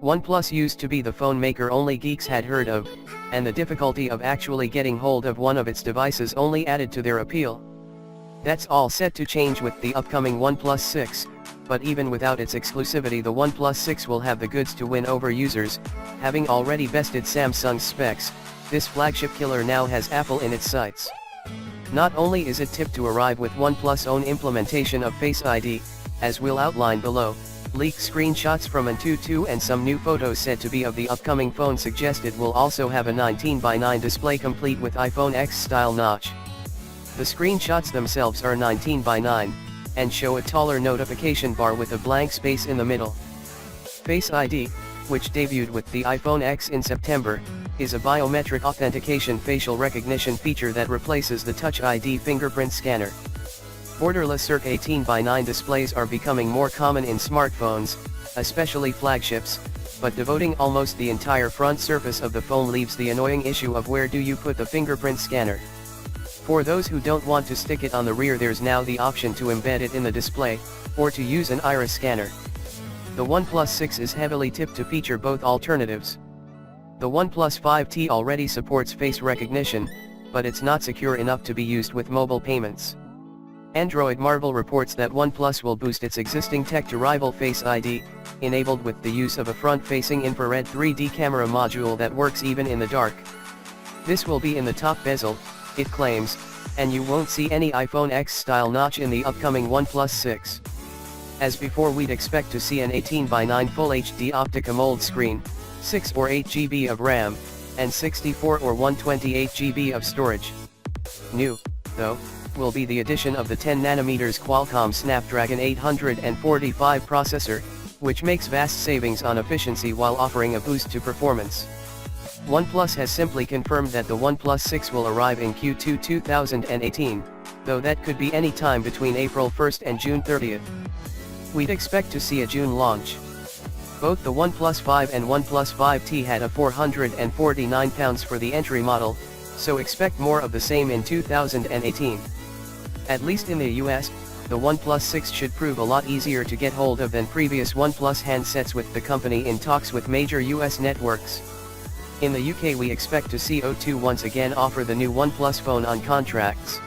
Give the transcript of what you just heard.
OnePlus used to be the phone maker only geeks had heard of, and the difficulty of actually getting hold of one of its devices only added to their appeal. That's all set to change with the upcoming OnePlus 6, but even without its exclusivity, the OnePlus 6 will have the goods to win over users. Having already bested Samsung's specs, this flagship killer now has Apple in its sights. Not only is it tipped to arrive with OnePlus' own implementation of Face ID, as we'll outline below, leaked screenshots from Antutu and some new photos said to be of the upcoming phone suggest it will also have a 19:9 display complete with iPhone X style notch. The screenshots themselves are 19:9, and show a taller notification bar with a blank space in the middle. Face ID, which debuted with the iPhone X in September, is a biometric authentication facial recognition feature that replaces the Touch ID fingerprint scanner. Borderless circa 18:9 displays are becoming more common in smartphones, especially flagships, but devoting almost the entire front surface of the phone leaves the annoying issue of where do you put the fingerprint scanner. For those who don't want to stick it on the rear, there's now the option to embed it in the display, or to use an iris scanner. The OnePlus 6 is heavily tipped to feature both alternatives. The OnePlus 5T already supports face recognition, but it's not secure enough to be used with mobile payments. Android Marvel reports that OnePlus will boost its existing tech to rival Face ID, enabled with the use of a front-facing infrared 3D camera module that works even in the dark. This will be in the top bezel, it claims, and you won't see any iPhone X-style notch in the upcoming OnePlus 6. As before, we'd expect to see an 18:9 Full HD Optic AMOLED screen, 6 or 8 GB of RAM, and 64 or 128 GB of storage. New, though, will be the addition of the 10nm Qualcomm Snapdragon 845 processor, which makes vast savings on efficiency while offering a boost to performance. OnePlus has simply confirmed that the OnePlus 6 will arrive in Q2 2018, though that could be any time between April 1st and June 30th. We'd expect to see a June launch. Both the OnePlus 5 and OnePlus 5T had a £449 for the entry model, so expect more of the same in 2018. At least in the US, the OnePlus 6 should prove a lot easier to get hold of than previous OnePlus handsets, with the company in talks with major US networks. In the UK, we expect to see O2 once again offer the new OnePlus phone on contracts.